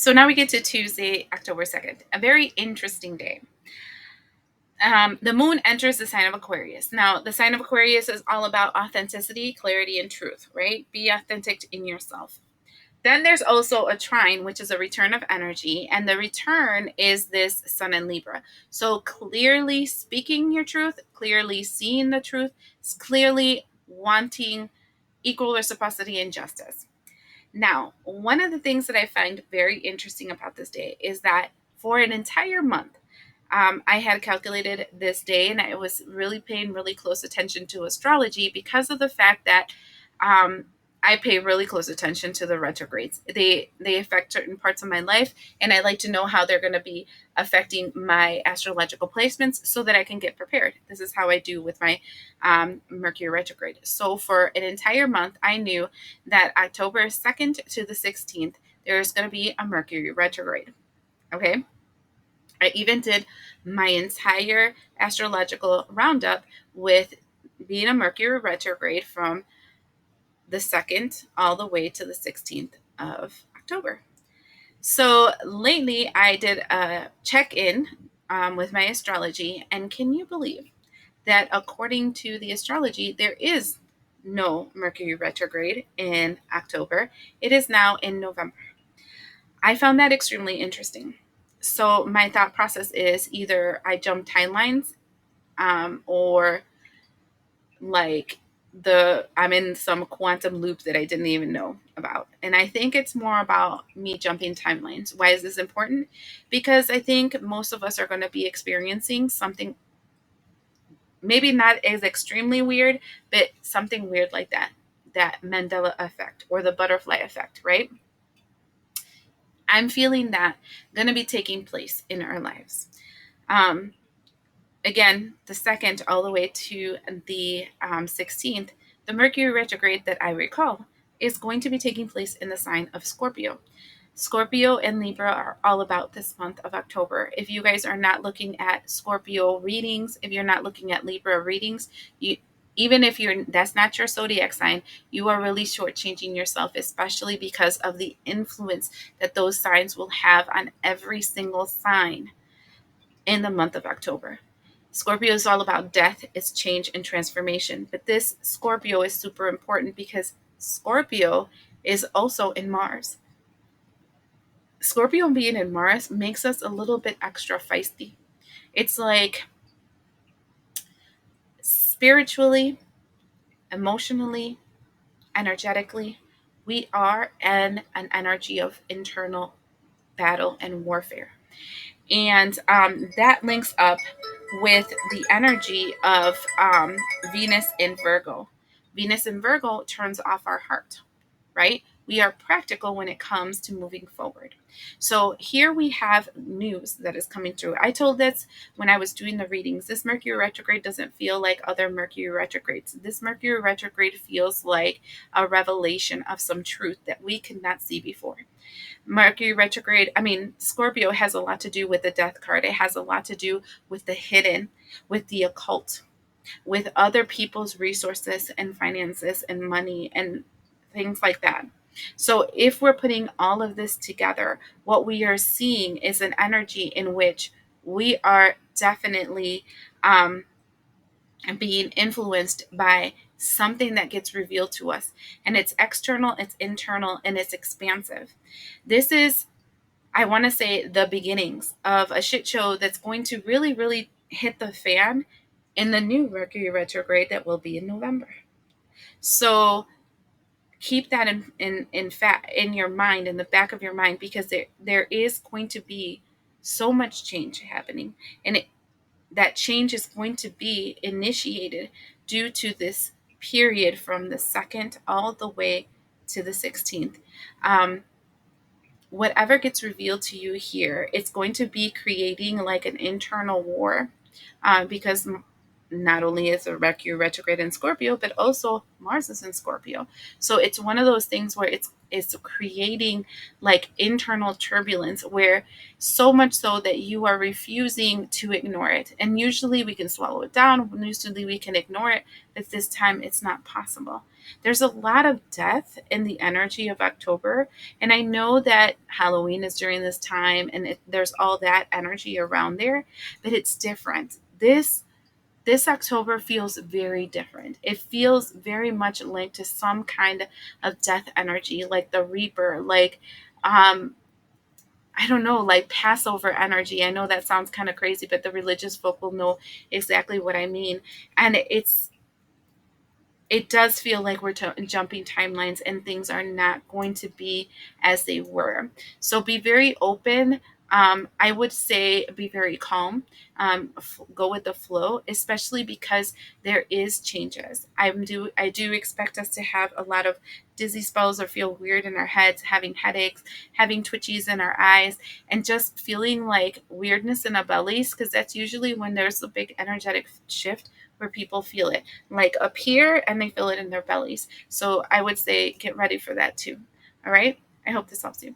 So now we get to Tuesday, October 2nd, a very interesting day. The moon enters the sign of Aquarius. Now, the sign of Aquarius is all about authenticity, clarity, and truth, right? Be authentic in yourself. Then there's also a trine, which is a return of energy. And the return is this Sun in Libra. So clearly speaking your truth, clearly seeing the truth, clearly wanting equal reciprocity and justice. Now, one of the things that I find very interesting about this day is that for an entire month, I had calculated this day, and I was really paying really close attention to astrology because of the fact that I pay really close attention to the retrogrades. They affect certain parts of my life, and I like to know how they're going to be affecting my astrological placements so that I can get prepared. This is how I do with my Mercury retrograde. So for an entire month, I knew that October 2nd to the 16th, there's going to be a Mercury retrograde. Okay. I even did my entire astrological roundup with being a Mercury retrograde from the 2nd all the way to the 16th of October. So lately, I did a check-in with my astrology, and can you believe that according to the astrology, there is no Mercury retrograde in October? It is now in November. I found that extremely interesting. So my thought process is either I jump timelines, or like I'm in some quantum loop that I didn't even know about. And I think it's more about me jumping timelines. Why is this important? Because I think most of us are going to be experiencing something maybe not as extremely weird, but something weird like that Mandela effect or the butterfly effect, right? I'm feeling that going to be taking place in our lives. Again, the 2nd all the way to the 16th, the Mercury retrograde that I recall is going to be taking place in the sign of Scorpio. Scorpio and Libra are all about this month of October. If you guys are not looking at Scorpio readings, if you're not looking at Libra readings, even if that's not your zodiac sign, you are really shortchanging yourself, especially because of the influence that those signs will have on every single sign in the month of October. Scorpio is all about death, it's change and transformation. But this Scorpio is super important because Scorpio is also in Mars. Scorpio being in Mars makes us a little bit extra feisty. It's like spiritually, emotionally, energetically, we are in an energy of internal battle and warfare. And that links up with the energy of Venus in Virgo. Venus in Virgo turns off our heart, right? We are practical when it comes to moving forward. So here we have news that is coming through. I told this when I was doing the readings. This Mercury retrograde doesn't feel like other Mercury retrogrades. This Mercury retrograde feels like a revelation of some truth that we could not see before. Mercury retrograde, Scorpio has a lot to do with the death card. It has a lot to do with the hidden, with the occult, with other people's resources and finances and money and things like that. So if we're putting all of this together, what we are seeing is an energy in which we are definitely being influenced by something that gets revealed to us. And it's external, it's internal, and it's expansive. This is, I want to say, the beginnings of a shit show that's going to really, really hit the fan in the new Mercury retrograde that will be in November. So keep that in your mind, in the back of your mind, because there is going to be so much change happening, and that change is going to be initiated due to this period from the 2nd all the way to the 16th. Whatever gets revealed to you here, it's going to be creating like an internal war, because not only is a Mercury retrograde in Scorpio, but also Mars is in Scorpio. So it's one of those things where is creating like internal turbulence, where so much so that you are refusing to ignore it. And usually we can swallow it down, usually we can ignore it, but this time it's not possible. There's a lot of death in the energy of October. And I know that Halloween is during this time and there's all that energy around there, but it's different. This October feels very different. It feels very much linked to some kind of death energy, like the Reaper, like I don't know, like Passover energy. I know that sounds kind of crazy, but the religious folk will know exactly what I mean. And it does feel like we're jumping timelines and things are not going to be as they were. So be very open. I would say be very calm. Go with the flow, especially because there is changes. I do expect us to have a lot of dizzy spells or feel weird in our heads, having headaches, having twitchies in our eyes, and just feeling like weirdness in our bellies, because that's usually when there's a big energetic shift where people feel it like up here and they feel it in their bellies. So I would say get ready for that too. All right. I hope this helps you.